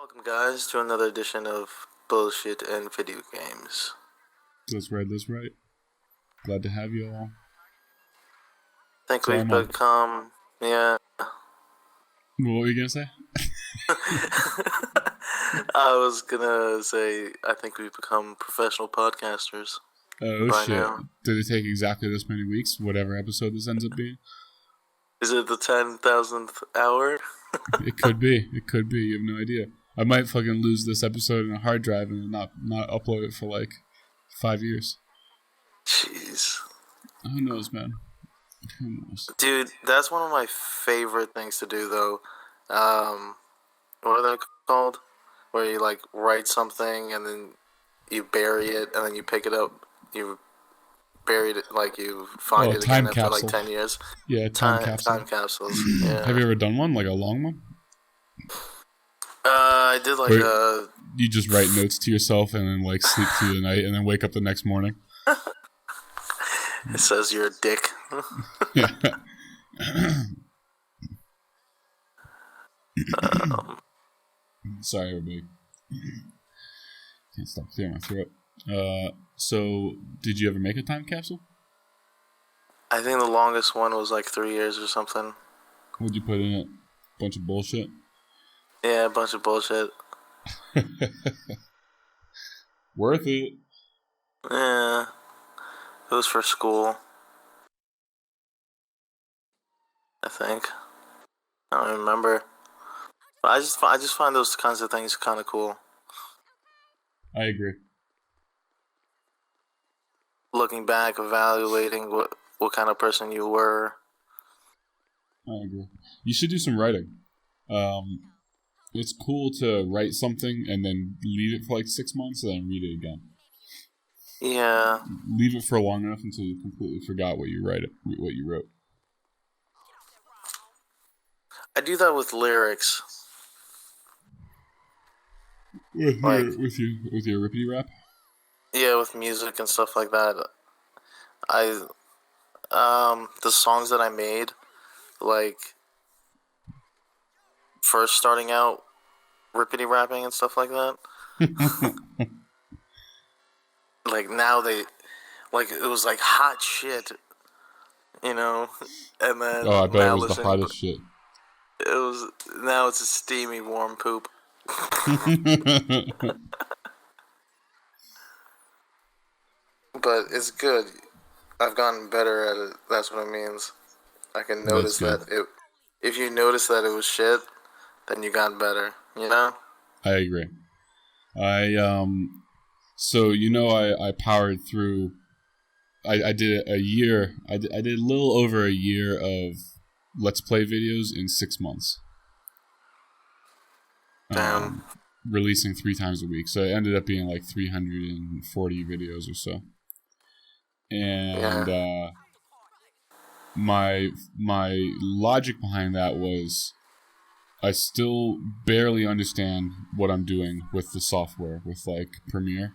Welcome, guys, to another edition of Bullshit and Video Games. That's right. Glad to have you all. I think we've become, What were you gonna say? I was gonna say, I think we've become professional podcasters. Oh, shit. Now. Did it take exactly this many weeks, whatever episode this ends up being? Is it the 10,000th hour? It could be. You have no idea. I might fucking lose this episode in a hard drive and not upload it for like 5 years. Jeez. Who knows, man? Who knows? Dude, that's one of my favorite things to do, though. What are they called? Where you, like, write something and then you bury it and then you pick it up. You buried it, like, you find it again after, like, 10 years. Yeah, time capsule. Time capsules, yeah. Have you ever done one? Like a long one? I did like You just write notes to yourself and then like sleep through the night and then wake up the next morning. It says you're a dick. Yeah. Sorry, everybody. Can't stop clearing my throat. So, did you ever make a time capsule? I think the longest one was like 3 years or something. What'd you put in it? Bunch of bullshit? Yeah, a bunch of bullshit. Worth it. Yeah. It was for school. I think. I don't remember. But I just find those kinds of things kind of cool. I agree. Looking back, evaluating what kind of person you were. I agree. You should do some writing. It's cool to write something and then leave it for like 6 months and then read it again. Yeah. Leave it for long enough until you completely forgot what you wrote. I do that with lyrics. With your rippity rap? Yeah, with music and stuff like that. The songs that I made, like, first starting out rippity rapping and stuff like that. Like, now it was like hot shit, you know? And then I bet it was the hottest shit. Now it's a steamy, warm poop. But it's good. I've gotten better at it. That's what it means. I can notice that if you notice that it was shit, then you got better. You know? I agree. So I powered through. I did a year. I did a little over a year of Let's Play videos in 6 months. Damn. Releasing 3 times a week, so it ended up being like 340 videos or so. And my logic behind that was, I still barely understand what I'm doing with the software, with like Premiere,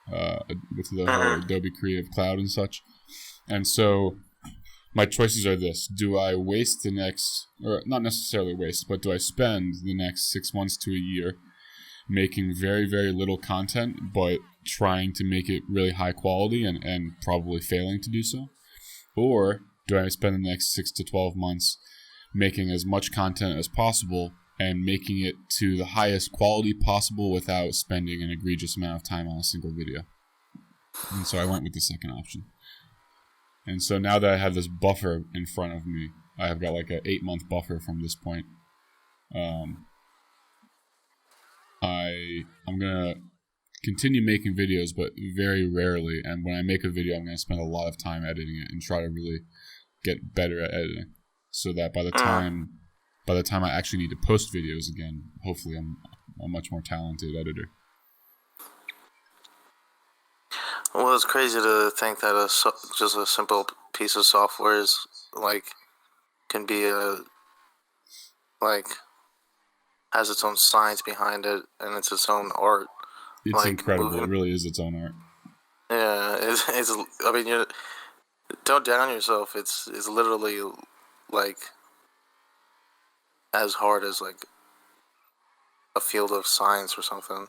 with the whole Adobe Creative Cloud and such. And so my choices are this: do I waste the next, or not necessarily waste, but do I spend the next 6 months to a year making very, very little content, but trying to make it really high quality and probably failing to do so? Or do I spend the next 6 to 12 months making as much content as possible and making it to the highest quality possible without spending an egregious amount of time on a single video? And so I went with the second option. And so now that I have this buffer in front of me, I have got like an 8-month buffer from this point. I'm gonna continue making videos, but very rarely. And when I make a video, I'm gonna spend a lot of time editing it and try to really get better at editing, so that by the time I actually need to post videos again, hopefully I'm a much more talented editor. Well, it's crazy to think that just a simple piece of software is can be has its own science behind it, and it's its own art. It's incredible. It really is its own art. Yeah, it's. I mean, don't down yourself. It's literally like as hard as like a field of science or something.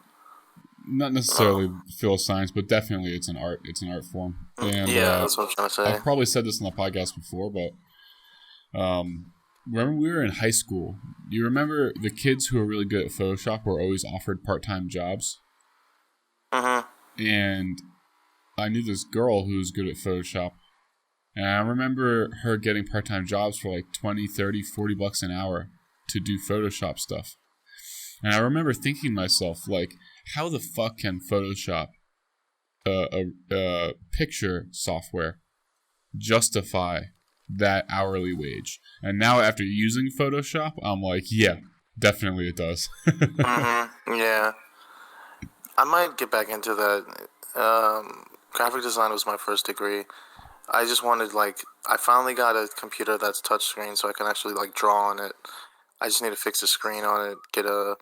Not necessarily field of science, but definitely it's an art. It's an art form. And Yeah, that's what I'm trying to say. I've probably said this on the podcast before, but remember we were in high school. Do you remember the kids who were really good at Photoshop were always offered part-time jobs? And I knew this girl who was good at Photoshop. And I remember her getting part-time jobs for like 20, 30, 40 bucks an hour to do Photoshop stuff. And I remember thinking to myself, like, how the fuck can Photoshop, a picture software, justify that hourly wage? And now after using Photoshop, I'm like, yeah, definitely it does. Yeah. I might get back into that. Graphic design was my first degree. I just wanted, like, I finally got a computer that's touchscreen so I can actually, like, draw on it. I just need to fix the screen on it, get a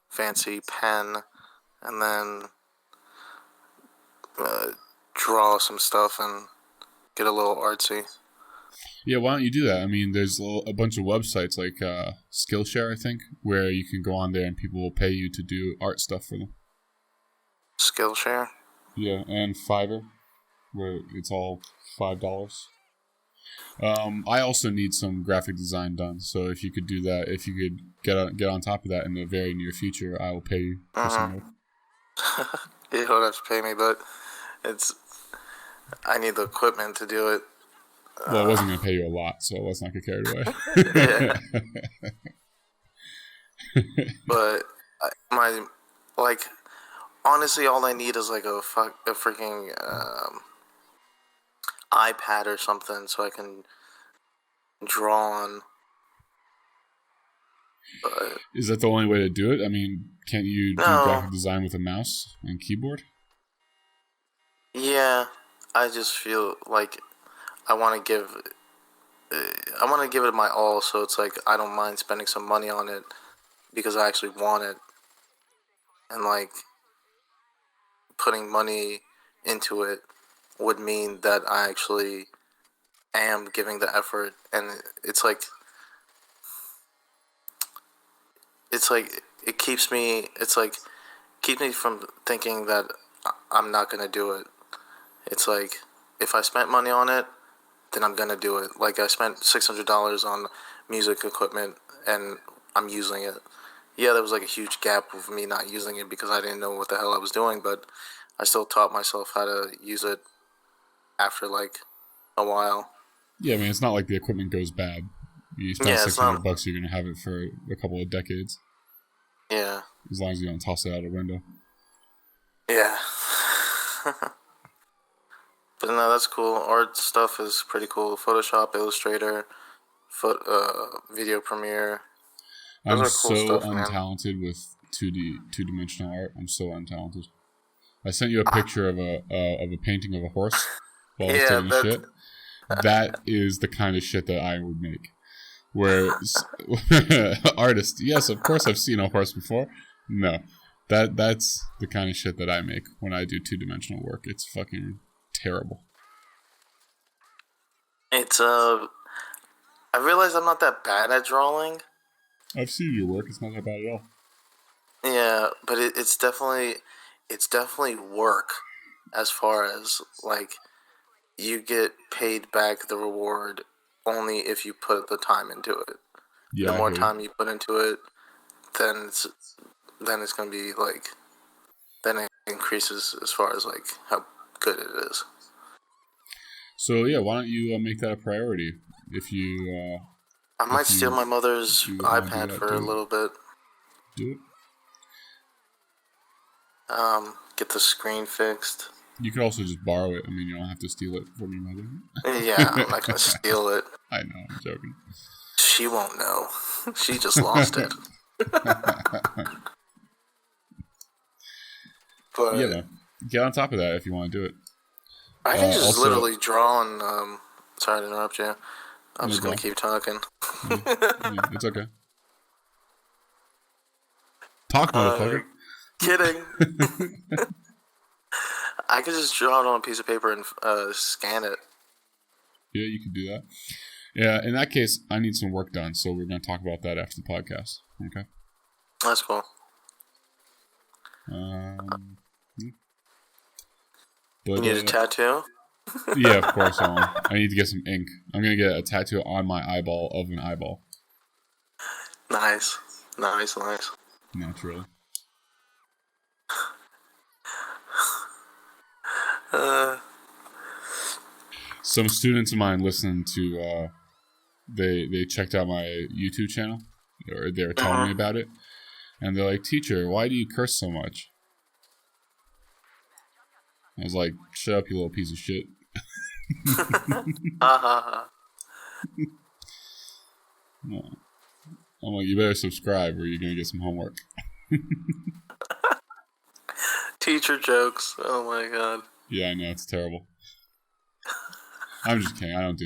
fancy pen, and then draw some stuff and get a little artsy. Yeah, why don't you do that? I mean, there's a bunch of websites like Skillshare, I think, where you can go on there and people will pay you to do art stuff for them. Skillshare? Yeah, and Fiverr, where it's all $5. I also need some graphic design done, so if you could do that, if you could get on top of that in the very near future, I will pay you for some work. You don't have to pay me, but I need the equipment to do it. Well, I wasn't going to pay you a lot, so let's not get carried away. But honestly, all I need is like a freaking iPad or something so I can draw on. But is that the only way to do it? I mean, can't you do graphic design with a mouse and keyboard? Yeah, I just feel like I want to give it my all, so it's like I don't mind spending some money on it because I actually want it, and like putting money into it would mean that I actually am giving the effort, and it's like it keeps me from thinking that I'm not gonna do it. It's like if I spent money on it, then I'm gonna do it. Like I spent $600 on music equipment and I'm using it. Yeah, there was like a huge gap of me not using it because I didn't know what the hell I was doing, but I still taught myself how to use it after like a while. Yeah, I mean, it's not like the equipment goes bad. You spend $600, you're gonna have it for a couple of decades. Yeah. As long as you don't toss it out a window. Yeah. But no, that's cool. Art stuff is pretty cool. Photoshop, Illustrator, Video Premiere. I'm so untalented with 2-dimensional art. I'm so untalented. I sent you a picture of a painting of a horse while I was taking a shit. That is the kind of shit that I would make. Where artist, yes, of course I've seen a horse before. No, that's the kind of shit that I make when I do 2-dimensional work. It's fucking terrible. I realize I'm not that bad at drawing. I've seen your work. It's not that bad at all. Yeah, but it's definitely work as far as like you get paid back the reward only if you put the time into it. Yeah, the more time you put into it, then it's gonna be like, then it increases as far as like how good it is. So yeah, why don't you make that a priority? If you, I might steal my mother's iPad for a little bit. Do it. Get the screen fixed. You could also just borrow it. I mean, you don't have to steal it from your mother. Yeah, I'm not gonna steal it. I know, I'm joking. She won't know. She just lost it. But yeah, no. Get on top of that if you want to do it. I can just literally draw on. Sorry to interrupt you. I'm just gonna keep talking. It's okay. Talk, motherfucker. Kidding. I could just draw it on a piece of paper and scan it. Yeah, you could do that. Yeah, in that case, I need some work done, so we're going to talk about that after the podcast. Okay? That's cool. You But need a tattoo? yeah, of course I need to get some ink. I'm gonna get a tattoo on my eyeball of an eyeball. Nice. Naturally. Some students of mine listened to they checked out my YouTube channel, or they were telling me about it, and they're like, "Teacher, why do you curse so much?" I was like, "Shut up, you little piece of shit." No. I'm like, you better subscribe or you're gonna get some homework. Teacher jokes. Oh my god. Yeah, I know, it's terrible. I'm just kidding. I don't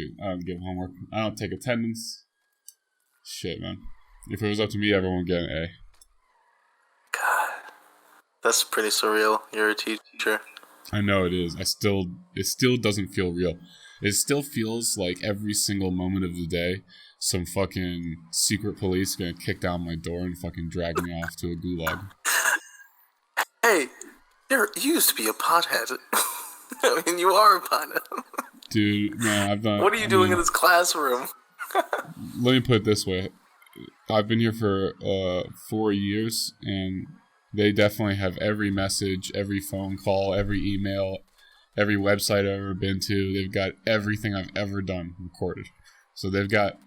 give homework. I don't take attendance. Shit, man. If it was up to me, everyone would get an A. God. That's pretty surreal. You're a teacher. I know it is. It still doesn't feel real. It still feels like every single moment of the day, some fucking secret police gonna kick down my door and fucking drag me off to a gulag. Hey, you used to be a pothead. I mean, you are a pothead. Dude, man, I've done... What are you doing in this classroom? Let me put it this way. I've been here for 4 years, and they definitely have every message, every phone call, every email, every website I've ever been to. They've got everything I've ever done recorded. So they've got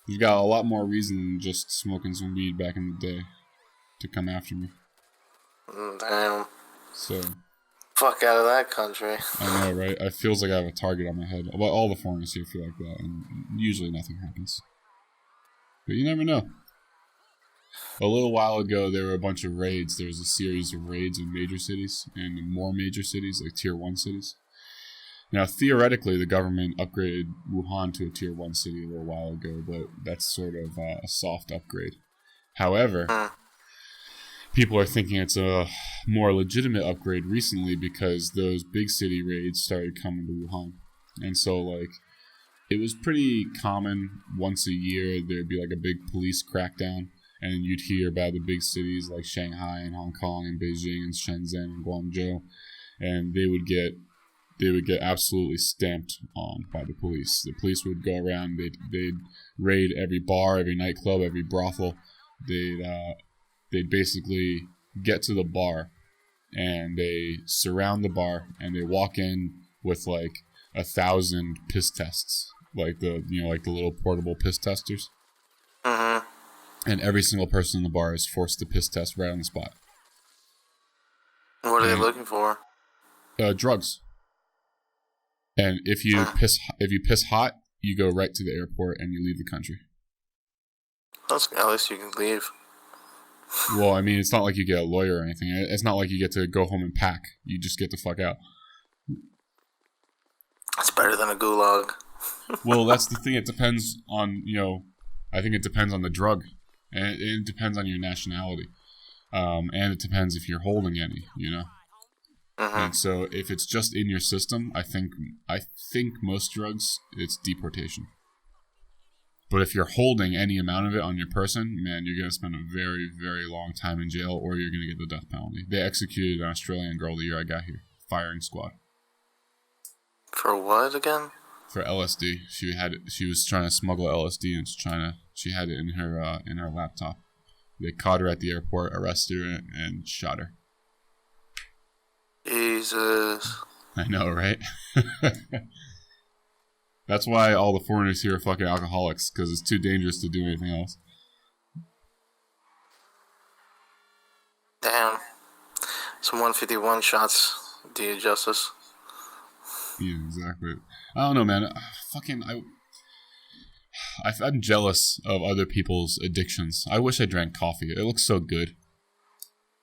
a lot more reason than just smoking some weed back in the day to come after me. Damn. So... Fuck out of that country. I know, right? It feels like I have a target on my head. Well, all the foreigners here feel like that, and usually nothing happens. But you never know. A little while ago, there were a bunch of raids. There was a series of raids in major cities, and in more major cities, like Tier 1 cities. Now, theoretically, the government upgraded Wuhan to a Tier 1 city a little while ago, but that's sort of a soft upgrade. However... people are thinking it's a more legitimate upgrade recently because those big city raids started coming to Wuhan. And so, like, it was pretty common once a year there'd be, like, a big police crackdown. And you'd hear about the big cities like Shanghai and Hong Kong and Beijing and Shenzhen and Guangzhou. And they would get absolutely stamped on by the police. The police would go around, they'd raid every bar, every nightclub, every brothel. They'd basically get to the bar and they surround the bar and they walk in with like 1,000 piss tests, like the little portable piss testers. And every single person in the bar is forced to piss test right on the spot. What are they looking for? Drugs. And if you piss hot, you go right to the airport and you leave the country. At least you can leave. Well, I mean, it's not like you get a lawyer or anything. It's not like you get to go home and pack. You just get the fuck out. It's better than a gulag. Well, that's the thing. It depends on, I think it depends on the drug. And it depends on your nationality. And it depends if you're holding any, And so if it's just in your system, I think most drugs, it's deportation. But if you're holding any amount of it on your person, man, you're going to spend a very, very long time in jail, or you're going to get the death penalty. They executed an Australian girl the year I got here. Firing squad. For what again? For LSD. She was trying to smuggle LSD, and she had it in her laptop. They caught her at the airport, arrested her, and shot her. Jesus. I know, right? That's why all the foreigners here are fucking alcoholics, because it's too dangerous to do anything else. Damn. Some 151 shots do you justice. Yeah, exactly. I don't know, man. I'm jealous of other people's addictions. I wish I drank coffee. It looks so good.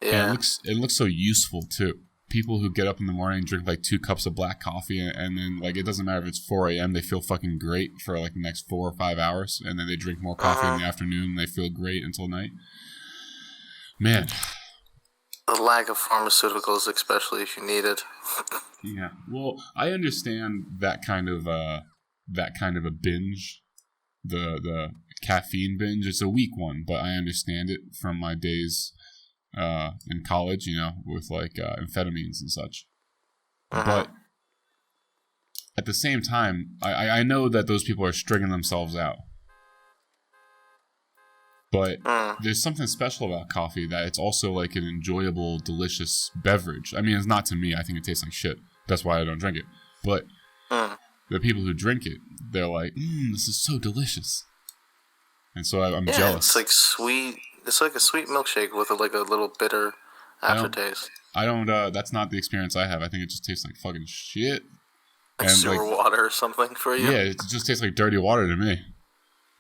Yeah. And it looks so useful, too. People who get up in the morning, drink like 2 cups of black coffee, and then like it doesn't matter if it's 4 a.m. They feel fucking great for like the next 4 or 5 hours, and then they drink more coffee in the afternoon, and they feel great until night. Man, the lack of pharmaceuticals, especially if you need it. Yeah, well, I understand that kind of a binge, the caffeine binge. It's a weak one, but I understand it from my days in college, with like amphetamines and such. Uh-huh. But at the same time, I know that those people are stringing themselves out. But there's something special about coffee that it's also like an enjoyable, delicious beverage. I mean, it's not to me. I think it tastes like shit. That's why I don't drink it. But the people who drink it, they're like, this is so delicious. And so I'm jealous. It's like sweet. It's like a sweet milkshake with like a little bitter aftertaste. I don't that's not the experience I have. I think it just tastes like fucking shit. Like sewer water or something for you? Yeah, it just tastes like dirty water to me.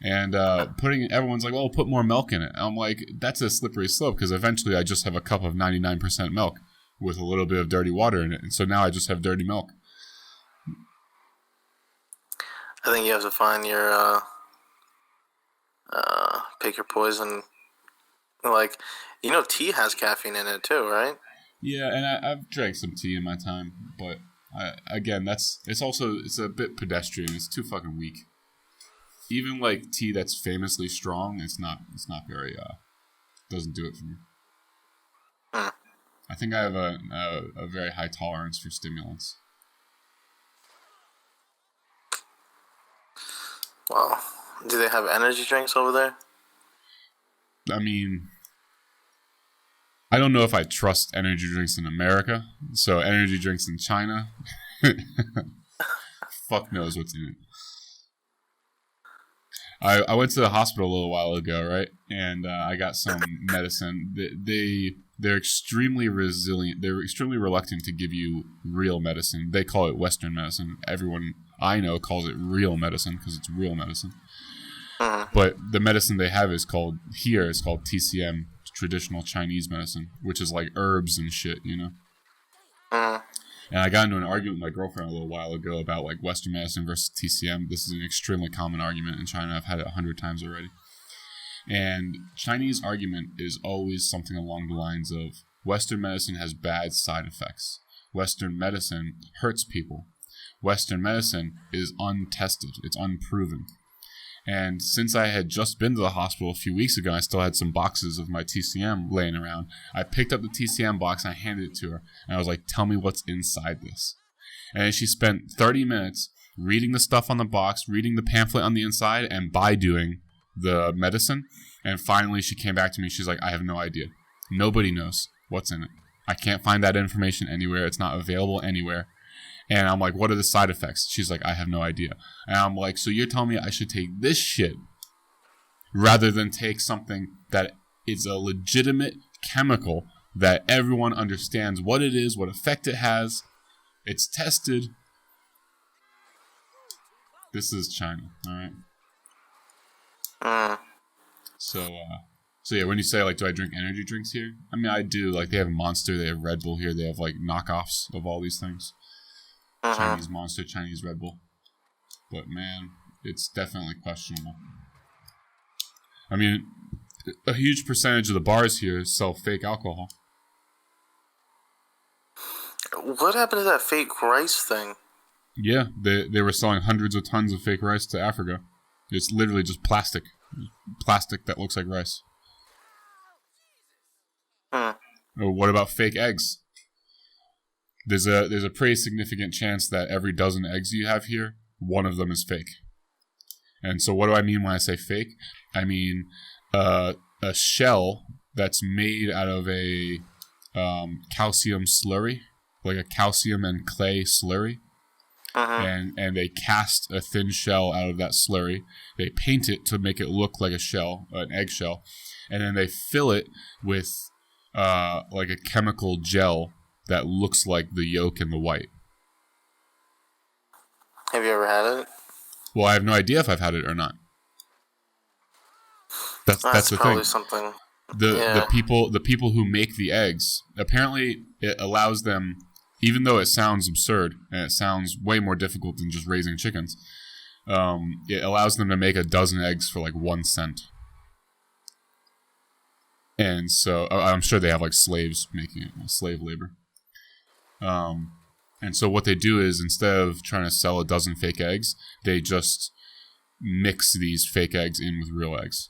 And everyone's like, put more milk in it. I'm like, that's a slippery slope because eventually I just have a cup of 99% milk with a little bit of dirty water in it. And so now I just have dirty milk. I think you have to find your, pick your poison. Like, tea has caffeine in it too, right? Yeah, and I've drank some tea in my time, but it's a bit pedestrian. It's too fucking weak. Even like tea that's famously strong, it's not very doesn't do it for me. I think I have a very high tolerance for stimulants. Well, do they have energy drinks over there? I mean, I don't know if I trust energy drinks in America. So energy drinks in China, fuck knows what's in it. I went to the hospital a little while ago, right? And I got some medicine. They're extremely resilient. They're extremely reluctant to give you real medicine. They call it Western medicine. Everyone I know calls it real medicine because it's real medicine. But the medicine they have is called TCM, traditional Chinese medicine, which is like herbs and shit, And I got into an argument with my girlfriend a little while ago about like Western medicine versus TCM. This is an extremely common argument in China. I've had it 100 times already. And Chinese argument is always something along the lines of Western medicine has bad side effects. Western medicine hurts people. Western medicine is untested. It's unproven. And since I had just been to the hospital a few weeks ago, I still had some boxes of my TCM laying around. I picked up the TCM box and I handed it to her. And I was like, tell me what's inside this. And she spent 30 minutes reading the stuff on the box, reading the pamphlet on the inside, and doing the medicine. And finally, she came back to me. She's like, I have no idea. Nobody knows what's in it. I can't find that information anywhere. It's not available anywhere. And I'm like, what are the side effects? She's like, I have no idea. And I'm like, so you're telling me I should take this shit rather than take something that is a legitimate chemical that everyone understands what it is, what effect it has. It's tested. This is China, all right? So yeah, when you say, like, do I drink energy drinks here? I mean, I do. Like, they have Monster, they have Red Bull here. They have, like, knockoffs of all these things. Chinese Monster, Chinese Red Bull. But, man, it's definitely questionable. I mean, a huge percentage of the bars here sell fake alcohol. What happened to that fake rice thing? Yeah, they were selling hundreds of tons of fake rice to Africa. It's literally just plastic. Plastic that looks like rice. Oh, what about fake eggs? There's a pretty significant chance that every dozen eggs you have here, one of them is fake. And so what do I mean when I say fake? I mean a shell that's made out of a calcium slurry, like a calcium and clay slurry. And they cast a thin shell out of that slurry. They paint it to make it look like a shell, an eggshell. And then they fill it with like a chemical gel that looks like the yolk and the white. Have you ever had it? Well, I have no idea if I've had it or not. That's the probably thing. Something. The people who make the eggs, apparently it allows them, even though it sounds absurd and it sounds way more difficult than just raising chickens, it allows them to make a dozen eggs for like 1 cent. And so I'm sure they have like slaves making it, slave labor. And so what they do is, instead of trying to sell a dozen fake eggs, they just mix these fake eggs in with real eggs.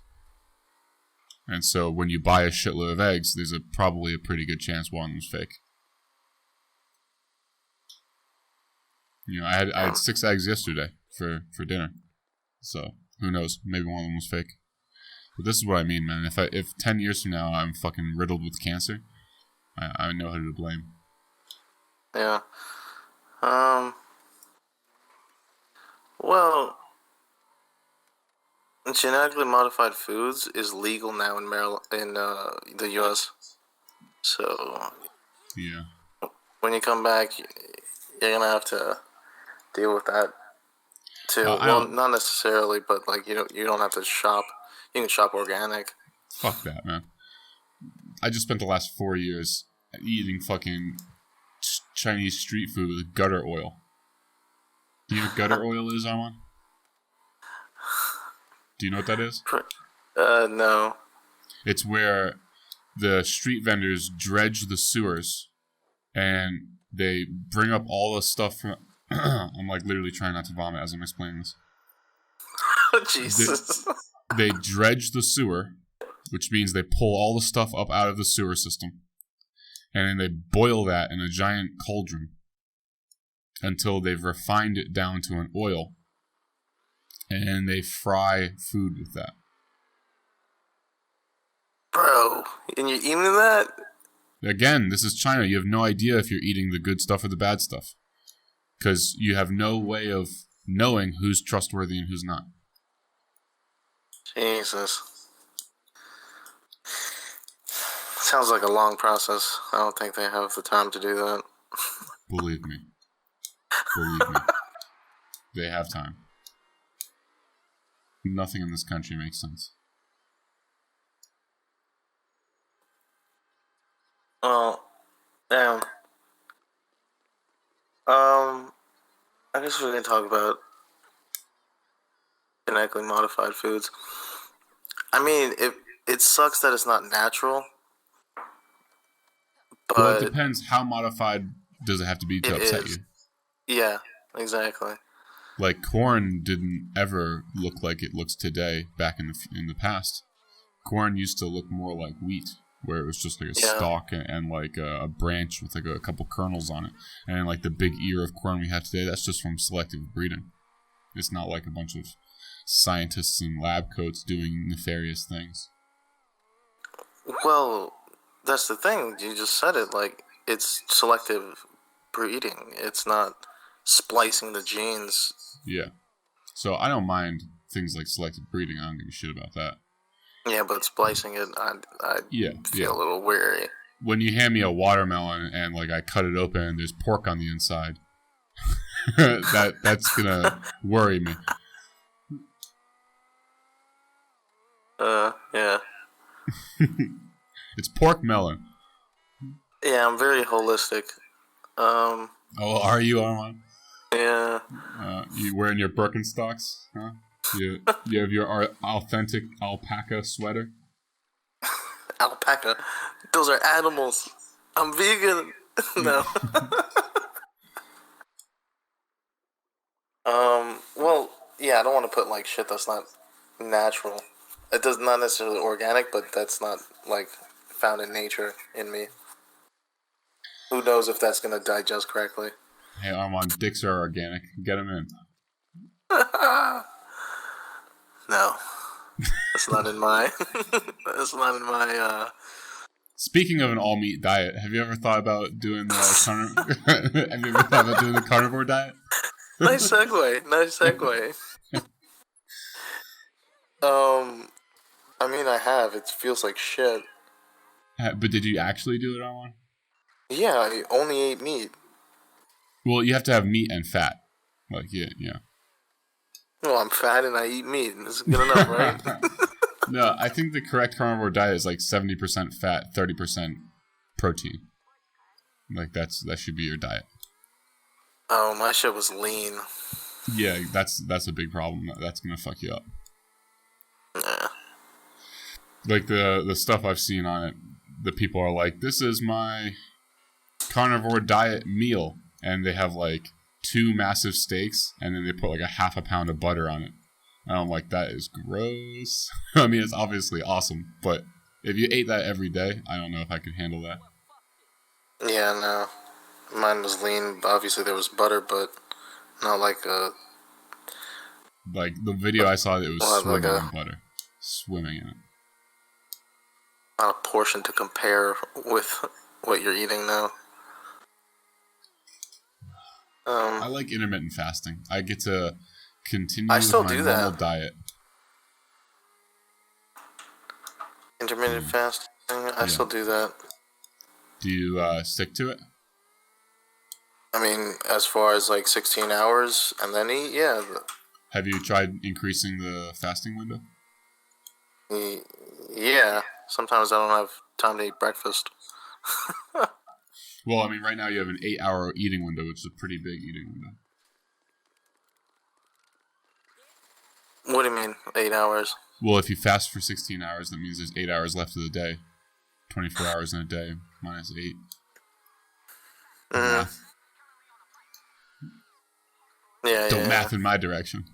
And so when you buy a shitload of eggs, there's probably a pretty good chance one of them's fake. I had 6 eggs yesterday for dinner. So who knows? Maybe one of them was fake. But this is what I mean, man. If 10 years from now I'm fucking riddled with cancer, I know who to blame. Yeah. Well, genetically modified foods is legal now in Maryland, in the U.S. So yeah, when you come back, you're gonna have to deal with that too. Well, not necessarily, but like you don't have to shop. You can shop organic. Fuck that, man. I just spent the last 4 years eating fucking Chinese street food with gutter oil. Do you know what gutter oil is, Armand? Do you know what that is? No. It's where the street vendors dredge the sewers and they bring up all the stuff from... I'm like literally trying not to vomit as I'm explaining this. Jesus. They dredge the sewer, which means they pull all the stuff up out of the sewer system. And then they boil that in a giant cauldron until they've refined it down to an oil. And they fry food with that. Bro, and you're eating that? Again, this is China. You have no idea if you're eating the good stuff or the bad stuff. Because you have no way of knowing who's trustworthy and who's not. Jesus. Sounds like a long process. I don't think they have the time to do that. Believe me. They have time. Nothing in this country makes sense. Oh, damn. I guess we can talk about genetically modified foods. I mean, it sucks that it's not natural. But well, it depends. How modified does it have to be to upset you? Yeah, exactly. Like corn didn't ever look like it looks today. Back in the past, corn used to look more like wheat, where it was just like a stalk and like a branch with like a couple kernels on it, and like the big ear of corn we have today. That's just from selective breeding. It's not like a bunch of scientists in lab coats doing nefarious things. Well, that's the thing. You just said it. Like, it's selective breeding. It's not splicing the genes. Yeah. So I don't mind things like selective breeding. I don't give a shit about that. Yeah, but splicing it, I feel a little weary. When you hand me a watermelon and like I cut it open and there's pork on the inside, that's gonna worry me. Yeah. It's pork melon. Yeah, I'm very holistic. Oh, are you, Armand? Yeah. You wearing your Birkenstocks, huh? You have your authentic alpaca sweater? Alpaca? Those are animals. I'm vegan. No. Well, yeah, I don't want to put like shit that's not natural. It does not necessarily organic, but that's not like found in nature in me. Who knows if that's gonna digest correctly? Hey, Armand, dicks are organic. Get them in. No, that's not in my. That's not in my. Speaking of an all meat diet, have you ever thought about doing the have you ever thought about doing the carnivore diet? Nice segue. Nice segue. I mean, I have. It feels like shit. But did you actually do it, Armand? Yeah, I only ate meat. Well, you have to have meat and fat. Like, yeah. Well, I'm fat and I eat meat. This is good enough, right? No, I think the correct carnivore diet is like 70% fat, 30% protein. Like, that should be your diet. Oh, my shit was lean. Yeah, that's a big problem. That's gonna fuck you up. Nah. Like the stuff I've seen on it, the people are like, "This is my carnivore diet meal," and they have like 2 massive steaks, and then they put like a half a pound of butter on it. And I'm like, that is gross. I mean, it's obviously awesome, but If you ate that every day, I don't know if I could handle that. Yeah, no. Mine was lean. Obviously, there was butter, but not like a... Like, the video I saw, it was Like swimming in butter. Swimming in it. Not a portion to compare with what you're eating now. I like intermittent fasting. I get to continue I still with my do normal that. diet. Intermittent fasting, I still do that. Do you stick to it? I mean, as far as like 16 hours and then eat, yeah. Have you tried increasing the fasting window? Yeah. Sometimes I don't have time to eat breakfast. Well, I mean, right now you have an 8-hour eating window, which is a pretty big eating window. What do you mean, 8 hours? Well, if you fast for 16 hours, that means there's 8 hours left of the day. 24 hours in a day minus 8. Math. Yeah, Don't math in my direction.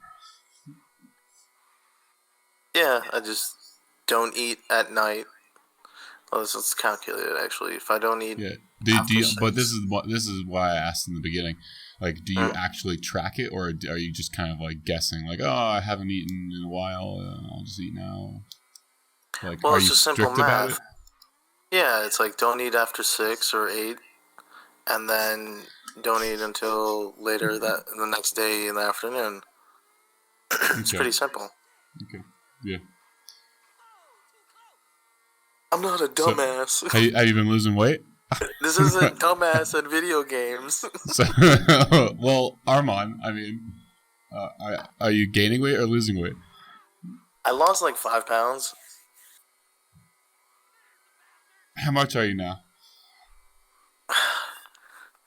Yeah, I just don't eat at night. Well, it's calculated actually. If I don't eat, But this is why I asked in the beginning. Like, do you actually track it, or are you just kind of like guessing? Like, oh, I haven't eaten in a while. I'll just eat now. Like, well, are it's you just strict simple about math. it? Yeah, it's like don't eat after 6 or 8, and then don't eat until later the next day in the afternoon. It's pretty simple. Okay. Yeah. I'm not a dumbass. So, have you been losing weight? This isn't dumbass at video games. So, well, Armand, I mean, are you gaining weight or losing weight? I lost like 5 pounds. How much are you now?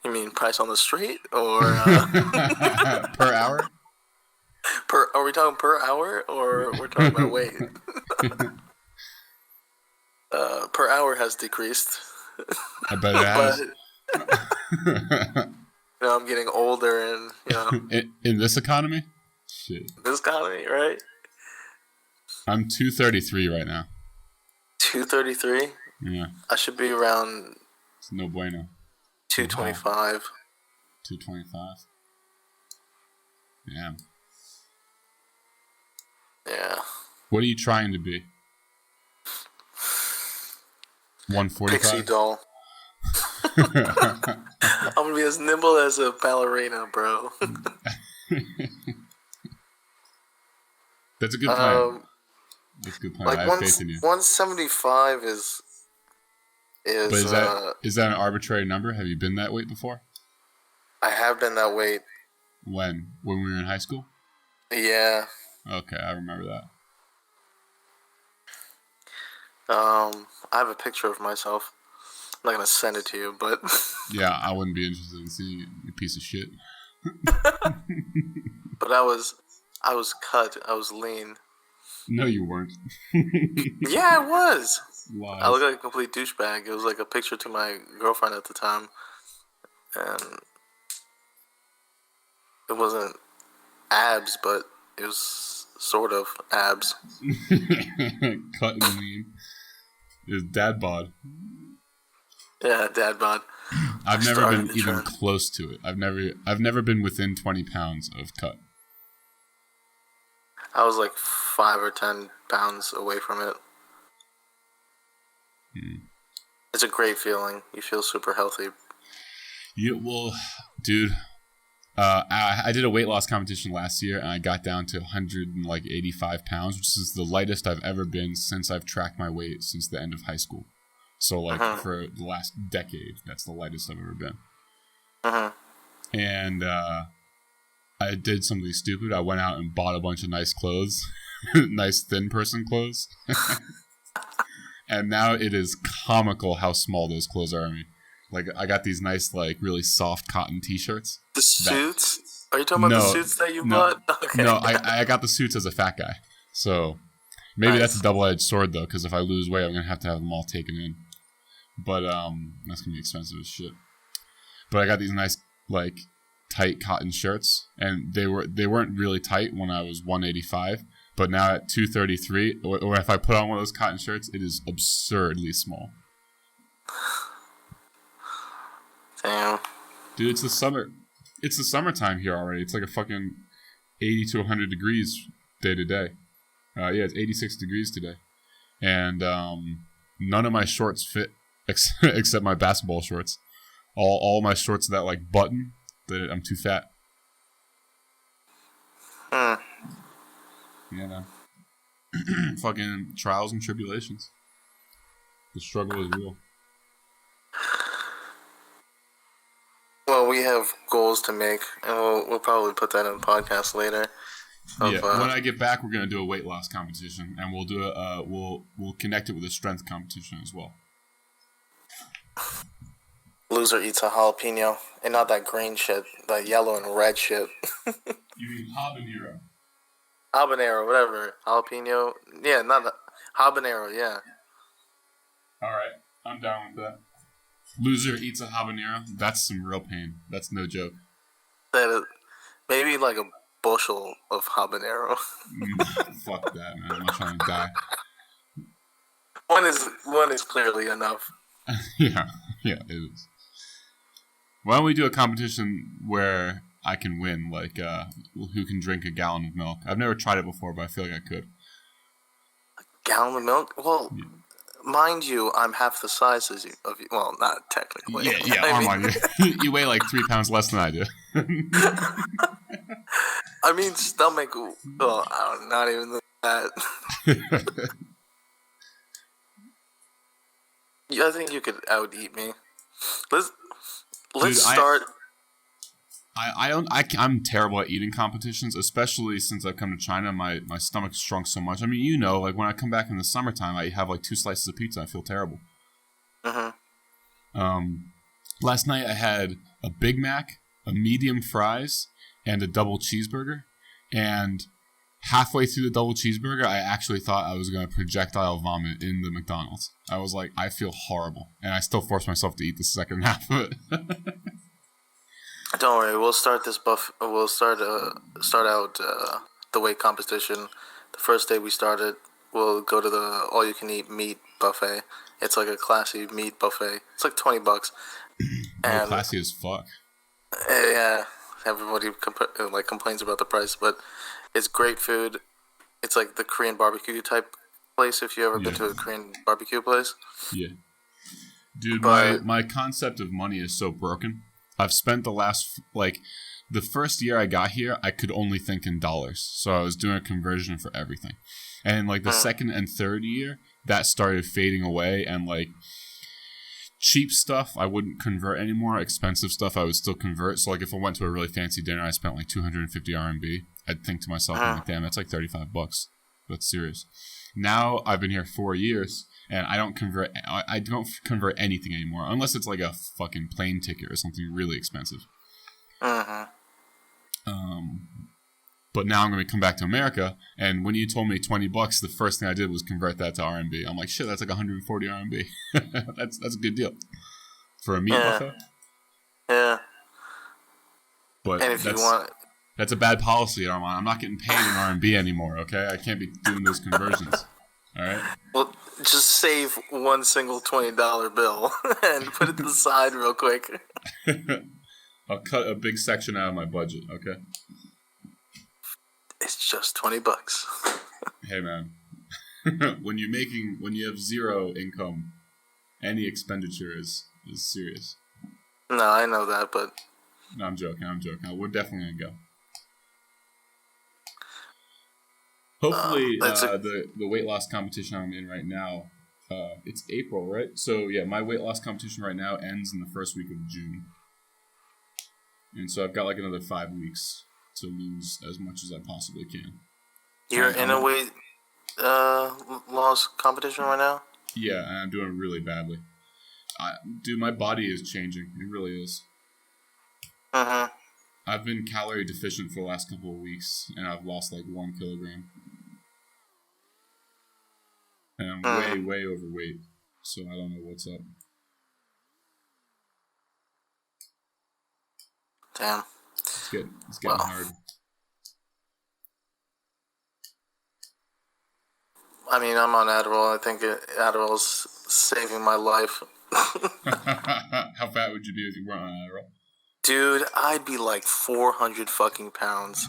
You mean price on the street or per hour? Are we talking per hour or we're talking about weight? Per hour has decreased. I bet it has. I'm getting older, and in this economy, shit. This economy, right? I'm 233 right now. 233. Yeah. I should be around. It's no bueno. 225. 225. Yeah. Yeah. What are you trying to be? 145? Pixie doll. I'm gonna be as nimble as a ballerina, bro. That's a good plan. That's a good plan. Like I have faith in you. 175 is. But is that an arbitrary number? Have you been that weight before? I have been that weight. When we were in high school? Yeah. Okay, I remember that. I have a picture of myself. I'm not gonna send it to you, but yeah, I wouldn't be interested in seeing it, you piece of shit. But I was cut. I was lean. No, you weren't. Yeah, I was. Lies. I look like a complete douchebag. It was like a picture to my girlfriend at the time, and it wasn't abs, but it was sort of abs. Cut and lean. It was dad bod. Yeah, dad bod. I've never been even close to it. I've never been within 20 pounds of cut. I was like 5 or 10 pounds away from it. It's a great feeling. You feel super healthy. Well, dude, I did a weight loss competition last year, and I got down to 185 pounds, which is the lightest I've ever been since I've tracked my weight since the end of high school. So, like, for the last decade, that's the lightest I've ever been. And I did something stupid. I went out and bought a bunch of nice clothes, nice thin person clothes. And now it is comical how small those clothes are on me. Like, I got these nice, like, really soft cotton T-shirts. The suits? Are you talking about the suits that you bought? Okay. No, I got the suits as a fat guy. So maybe that's a double-edged sword, though, because if I lose weight, I'm going to have them all taken in. But that's going to be expensive as shit. But I got these nice, like, tight cotton shirts, and they weren't really tight when I was 185, But now at 233, or if I put on one of those cotton shirts, it is absurdly small. Damn. Dude, it's the summer. It's the summertime here already. It's like a fucking 80 to 100 degrees day to day. Yeah, it's 86 degrees today. And none of my shorts fit except my basketball shorts. All my shorts that like button, that I'm too fat. Yeah, man. Fucking trials and tribulations. The struggle is real. Well, we have goals to make, and we'll probably put that in the podcast later. Yeah, when I get back, we're gonna do a weight loss competition, and we'll do we'll connect it with a strength competition as well. Loser eats a jalapeno, and not that green shit, that yellow and red shit. You mean habanero? Habanero, whatever. Jalapeno, yeah, not that. Habanero, yeah. All right, I'm down with that. Loser eats a habanero. That's some real pain. That's no joke. That is, maybe like a bushel of habanero. Fuck that, man. I'm not trying to die. One is clearly enough. Yeah, it is. Why don't we do a competition where I can win, like who can drink a gallon of milk? I've never tried it before, but I feel like I could. A gallon of milk? Well, yeah. Mind you, I'm half the size of you. Well, not technically. Yeah, Armand, you weigh like 3 pounds less than I do. I mean, stomach. Well, not even that. Yeah, I think you could out-eat me. Let's start. I'm terrible at eating competitions, especially since I've come to China. My stomach's shrunk so much. I mean, you know, like when I come back in the summertime, I have like 2 slices of pizza. I feel terrible. Last night I had a Big Mac, a medium fries, and a double cheeseburger. And halfway through the double cheeseburger, I actually thought I was going to projectile vomit in the McDonald's. I was like, I feel horrible. And I still forced myself to eat the second half of it. Don't worry, we'll start this We'll start out the weight competition. The first day we started, we'll go to the all-you-can-eat meat buffet. It's like a classy meat buffet. It's like $20. And classy as fuck. Yeah, everybody complains about the price, but it's great food. It's like the Korean barbecue type place. If you ever been to a Korean barbecue place, yeah, dude, my concept of money is so broken. I've spent the first year I got here, I could only think in dollars. So I was doing a conversion for everything. And like the second and third year, that started fading away. And like cheap stuff, I wouldn't convert anymore. Expensive stuff, I would still convert. So like if I went to a really fancy dinner, I spent like 250 RMB. I'd think to myself, I'm like, damn, that's like $35. That's serious. Now I've been here 4 years. And I don't convert anything anymore, unless it's like a fucking plane ticket or something really expensive. But now I'm going to come back to America, and when you told me $20, the first thing I did was convert that to RMB. I'm like, shit, that's like 140 RMB. That's a good deal for a meat buffet. Yeah. But and if you want, that's a bad policy, Armand. I'm not getting paid in RMB anymore. Okay, I can't be doing those conversions. All right. Well, just save one single $20 bill and put it to the side real quick. I'll cut a big section out of my budget. Okay. It's just $20. Hey, man. When you have zero income, any expenditure is serious. No, I know that, but no, I'm joking. We're definitely gonna go. Hopefully, the weight loss competition I'm in right now, it's April, right? So, yeah, my weight loss competition right now ends in the first week of June. And so I've got like another 5 weeks to lose as much as I possibly can. You're in a weight loss competition right now? Yeah, and I'm doing really badly. Dude, my body is changing. It really is. I've been calorie deficient for the last couple of weeks, and I've lost like 1 kilogram. And I'm way overweight, so I don't know what's up. Damn. It's getting hard. I mean, I'm on Adderall. I think Adderall's saving my life. How fat would you be if you weren't on Adderall? Dude, I'd be like 400 fucking pounds.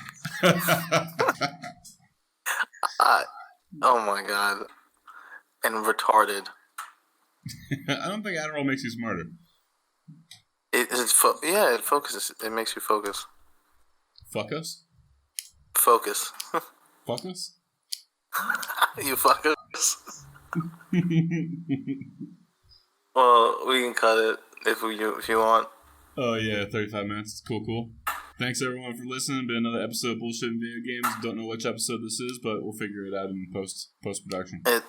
Oh my god. And retarded. I don't think Adderall makes you smarter. It focuses. It makes you focus. Fuck us? Focus. Fuck us? You fuckers. Well, we can cut it if you want. Oh yeah, 35 minutes. Cool. Thanks everyone for listening. Been another episode of Bullshit Video Games. Don't know which episode this is, but we'll figure it out in post production. It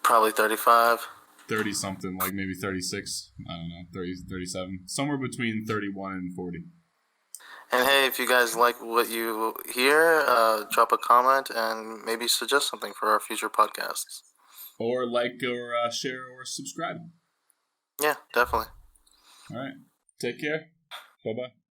probably 35. 30 something, like maybe 36. I don't know, 30, 37. Somewhere between 31 and 40. And hey, if you guys like what you hear, drop a comment and maybe suggest something for our future podcasts. Or like, or share, or subscribe. Yeah, definitely. All right. Take care. Bye-bye.